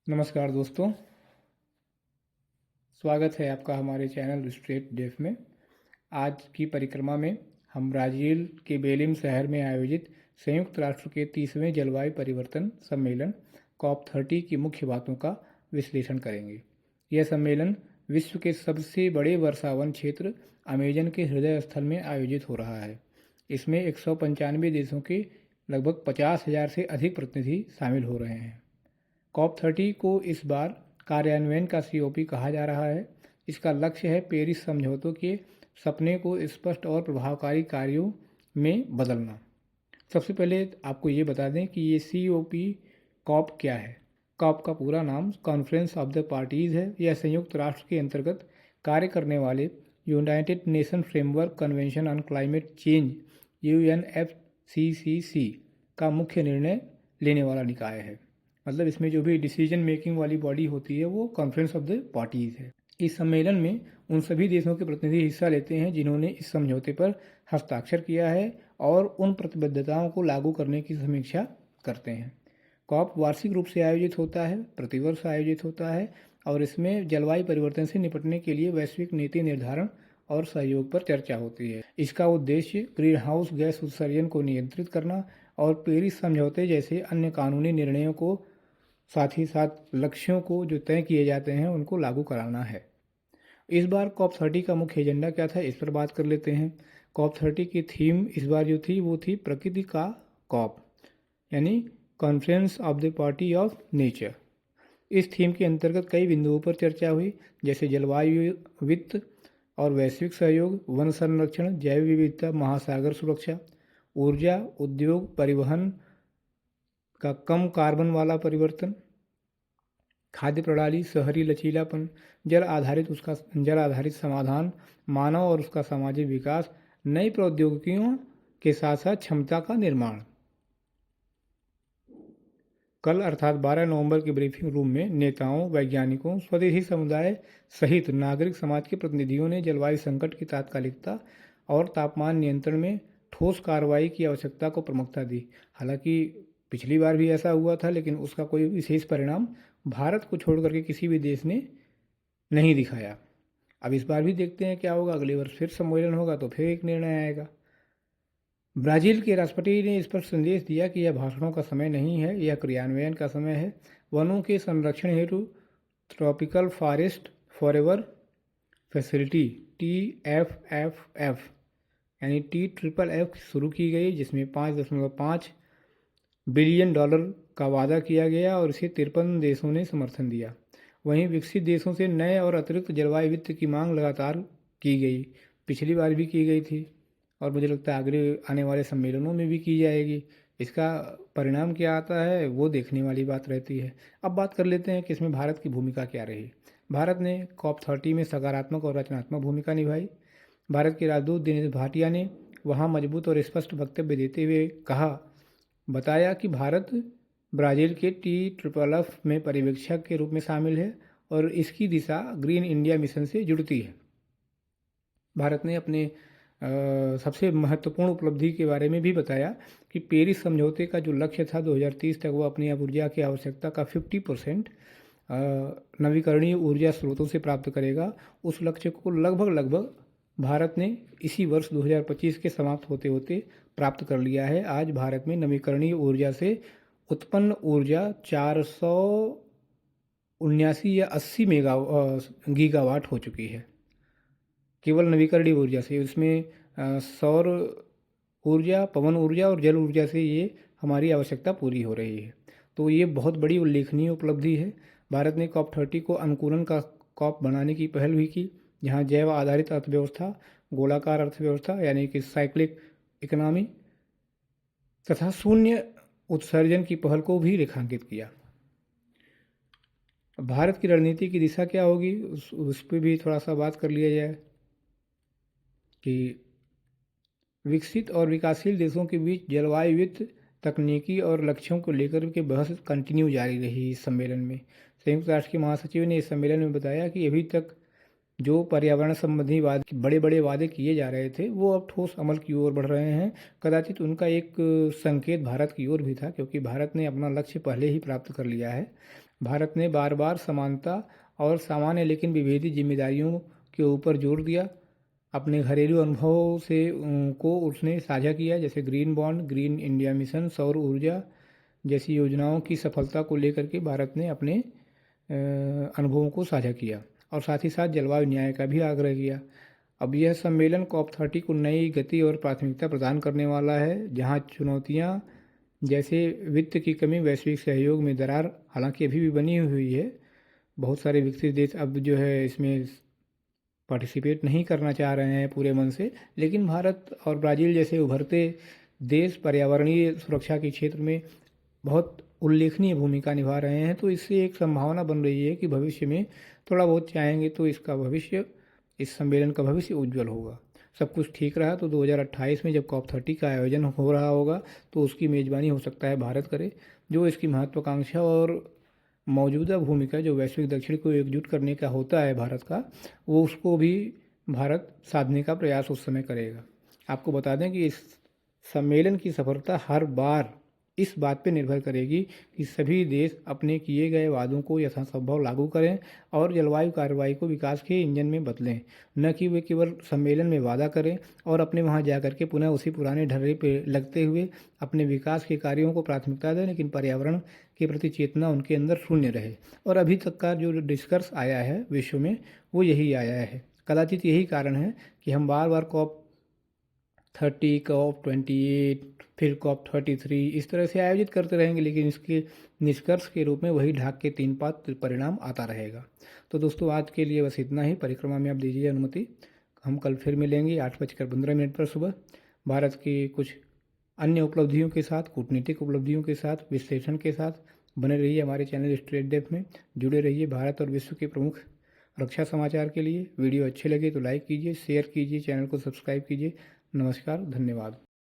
नमस्कार दोस्तों, स्वागत है आपका हमारे चैनल स्ट्रेट डेफ में। आज की परिक्रमा में हम ब्राज़ील के बेलिम शहर में आयोजित संयुक्त राष्ट्र के 30वें जलवायु परिवर्तन सम्मेलन COP30 की मुख्य बातों का विश्लेषण करेंगे। यह सम्मेलन विश्व के सबसे बड़े वर्षावन क्षेत्र अमेजन के हृदय स्थल में आयोजित हो रहा है। इसमें 195 देशों के लगभग 50,000 से अधिक प्रतिनिधि शामिल हो रहे हैं। COP30 को इस बार कार्यान्वयन का COP कहा जा रहा है। इसका लक्ष्य है पेरिस समझौतों के सपने को स्पष्ट और प्रभावकारी कार्यों में बदलना। सबसे पहले आपको ये बता दें कि ये COP क्या है। COP का पूरा नाम कॉन्फ्रेंस ऑफ द पार्टीज़ है। यह संयुक्त राष्ट्र के अंतर्गत कार्य करने वाले United nation framework convention on climate change UNFCCC का मुख्य निर्णय लेने वाला निकाय है। मतलब इसमें जो भी डिसीजन मेकिंग वाली बॉडी होती है वो कॉन्फ्रेंस ऑफ द पार्टीज़ है। इस सम्मेलन में उन सभी देशों के प्रतिनिधि हिस्सा लेते हैं जिन्होंने इस समझौते पर हस्ताक्षर किया है और उन प्रतिबद्धताओं को लागू करने की समीक्षा करते हैं। COP वार्षिक रूप से आयोजित होता है, प्रतिवर्ष आयोजित होता है और इसमें जलवायु परिवर्तन से निपटने के लिए वैश्विक नीति निर्धारण और सहयोग पर चर्चा होती है। इसका उद्देश्य ग्रीन हाउस गैस उत्सर्जन को नियंत्रित करना और पेरिस समझौते जैसे अन्य कानूनी निर्णयों को साथ ही साथ लक्ष्यों को जो तय किए जाते हैं उनको लागू कराना है। इस बार COP30 का मुख्य एजेंडा क्या था, इस पर बात कर लेते हैं। COP30 की थीम इस बार जो थी वो थी प्रकृति का COP, यानी conference of the party of nature. इस थीम के अंतर्गत कई बिंदुओं पर चर्चा हुई, जैसे जलवायु वित्त और वैश्विक सहयोग, वन संरक्षण, जैव विविधता, महासागर सुरक्षा, ऊर्जा, उद्योग, परिवहन का कम कार्बन वाला परिवर्तन, खाद्य प्रणाली, शहरी लचीलापन, जल आधारित समाधान, मानव और उसका सामाजिक विकास, नई प्रौद्योगिकियों के साथ साथ क्षमता का निर्माण। कल अर्थात 12 नवंबर के ब्रीफिंग रूम में नेताओं, वैज्ञानिकों, स्वदेशी समुदाय सहित नागरिक समाज के प्रतिनिधियों ने जलवायु संकट की तात्कालिकता और तापमान नियंत्रण में ठोस कार्रवाई की आवश्यकता को प्रमुखता दी। हालांकि पिछली बार भी ऐसा हुआ था, लेकिन उसका कोई विशेष परिणाम भारत को छोड़कर के किसी भी देश ने नहीं दिखाया। अब इस बार भी देखते हैं क्या होगा। अगले वर्ष फिर सम्मेलन होगा तो फिर एक निर्णय आएगा। ब्राज़ील के राष्ट्रपति ने इस पर संदेश दिया कि यह भाषणों का समय नहीं है, यह क्रियान्वयन का समय है। वनों के संरक्षण हेतु tropical forest forever facility TFFF यानी TFFF शुरू की गई, जिसमें $5.5 बिलियन का वादा किया गया और इसे 53 देशों ने समर्थन दिया। वहीं विकसित देशों से नए और अतिरिक्त जलवायु वित्त की मांग लगातार की गई। पिछली बार भी की गई थी और मुझे लगता है आगे आने वाले सम्मेलनों में भी की जाएगी। इसका परिणाम क्या आता है वो देखने वाली बात रहती है। अब बात कर लेते हैं कि इसमें भारत की भूमिका क्या रही। भारत ने COP30 में सकारात्मक और रचनात्मक भूमिका निभाई। भारत के राजदूत दिनेश भाटिया ने वहाँ मजबूत और स्पष्ट वक्तव्य देते हुए बताया कि भारत ब्राज़ील के TFFF में पर्यवेक्षक के रूप में शामिल है और इसकी दिशा ग्रीन इंडिया मिशन से जुड़ती है। भारत ने अपने सबसे महत्वपूर्ण उपलब्धि के बारे में भी बताया कि पेरिस समझौते का जो लक्ष्य था 2030 तक वो अपनी ऊर्जा की आवश्यकता का 50% नवीकरणीय ऊर्जा स्रोतों से प्राप्त करेगा। उस लक्ष्य को लगभग भारत ने इसी वर्ष 2025 के समाप्त होते होते प्राप्त कर लिया है। आज भारत में नवीकरणीय ऊर्जा से उत्पन्न ऊर्जा 479 या 80 गीगावाट हो चुकी है, केवल नवीकरणीय ऊर्जा से। इसमें सौर ऊर्जा, पवन ऊर्जा और जल ऊर्जा से ये हमारी आवश्यकता पूरी हो रही है। तो ये बहुत बड़ी उल्लेखनीय उपलब्धि है। भारत ने COP30 को अनुकूलन का COP बनाने की पहल भी की, जहाँ जैव आधारित अर्थव्यवस्था, गोलाकार अर्थव्यवस्था यानी कि साइक्लिक इकोनॉमी तथा शून्य उत्सर्जन की पहल को भी रेखांकित किया। भारत की रणनीति की दिशा क्या होगी उस पर भी थोड़ा सा बात कर लिया जाए कि विकसित और विकासशील देशों के बीच जलवायु वित्त, तकनीकी और लक्ष्यों को लेकर के बहस कंटिन्यू जारी रही। इस सम्मेलन में संयुक्त राष्ट्र के महासचिव ने इस सम्मेलन में बताया कि अभी तक जो पर्यावरण संबंधी बड़े बड़े वादे किए जा रहे थे वो अब ठोस अमल की ओर बढ़ रहे हैं। कदाचित उनका एक संकेत भारत की ओर भी था, क्योंकि भारत ने अपना लक्ष्य पहले ही प्राप्त कर लिया है। भारत ने बार बार समानता और सामान्य लेकिन विभेदी जिम्मेदारियों के ऊपर जोर दिया। अपने घरेलू अनुभवों से को उसने साझा किया, जैसे green bond, green India mission, सौर ऊर्जा जैसी योजनाओं की सफलता को लेकर के भारत ने अपने अनुभवों को साझा किया और साथ ही साथ जलवायु न्याय का भी आग्रह किया। अब यह सम्मेलन COP30 को नई गति और प्राथमिकता प्रदान करने वाला है, जहां चुनौतियां जैसे वित्त की कमी, वैश्विक सहयोग में दरार हालांकि अभी भी बनी हुई है। बहुत सारे विकसित देश अब जो है इसमें पार्टिसिपेट नहीं करना चाह रहे हैं पूरे मन से, लेकिन भारत और ब्राज़ील जैसे उभरते देश पर्यावरणीय सुरक्षा के क्षेत्र में बहुत उल्लेखनीय भूमिका निभा रहे हैं। तो इससे एक संभावना बन रही है कि भविष्य में थोड़ा बहुत चाहेंगे तो इसका भविष्य, इस सम्मेलन का भविष्य उज्जवल होगा। सब कुछ ठीक रहा तो 2028 में जब COP30 का आयोजन हो रहा होगा तो उसकी मेज़बानी हो सकता है भारत करे। जो इसकी महत्वाकांक्षा और मौजूदा भूमिका जो वैश्विक दक्षिण को एकजुट करने का होता है भारत का, वो उसको भी भारत साधने का प्रयास उस समय करेगा। आपको बता दें कि इस सम्मेलन की सफलता हर बार इस बात पर निर्भर करेगी कि सभी देश अपने किए गए वादों को यथासंभव लागू करें और जलवायु कार्रवाई को विकास के इंजन में बदलें, न कि वे केवल सम्मेलन में वादा करें और अपने वहां जाकर के पुनः उसी पुराने ढर्रे पे लगते हुए अपने विकास के कार्यों को प्राथमिकता दें, लेकिन पर्यावरण के प्रति चेतना उनके अंदर शून्य रहे। और अभी तक का जो निष्कर्ष आया है विश्व में वो यही आया है। कदाचित यही कारण है कि हम बार बार COP30, COP28, फिर COP33 इस तरह से आयोजित करते रहेंगे, लेकिन इसके निष्कर्ष के रूप में वही ढाक के तीन पात परिणाम आता रहेगा। तो दोस्तों आज के लिए बस इतना ही। परिक्रमा में आप दीजिए अनुमति। हम कल फिर मिलेंगे 8:15 पर सुबह, भारत की कुछ अन्य उपलब्धियों के साथ, कूटनीतिक उपलब्धियों के साथ, विश्लेषण के साथ। बने रहिए हमारे चैनल स्ट्रेट डेप्थ में, जुड़े रहिए भारत और विश्व के प्रमुख रक्षा समाचार के लिए। वीडियो अच्छे लगे तो लाइक कीजिए, शेयर कीजिए, चैनल को सब्सक्राइब कीजिए। नमस्कार, धन्यवाद।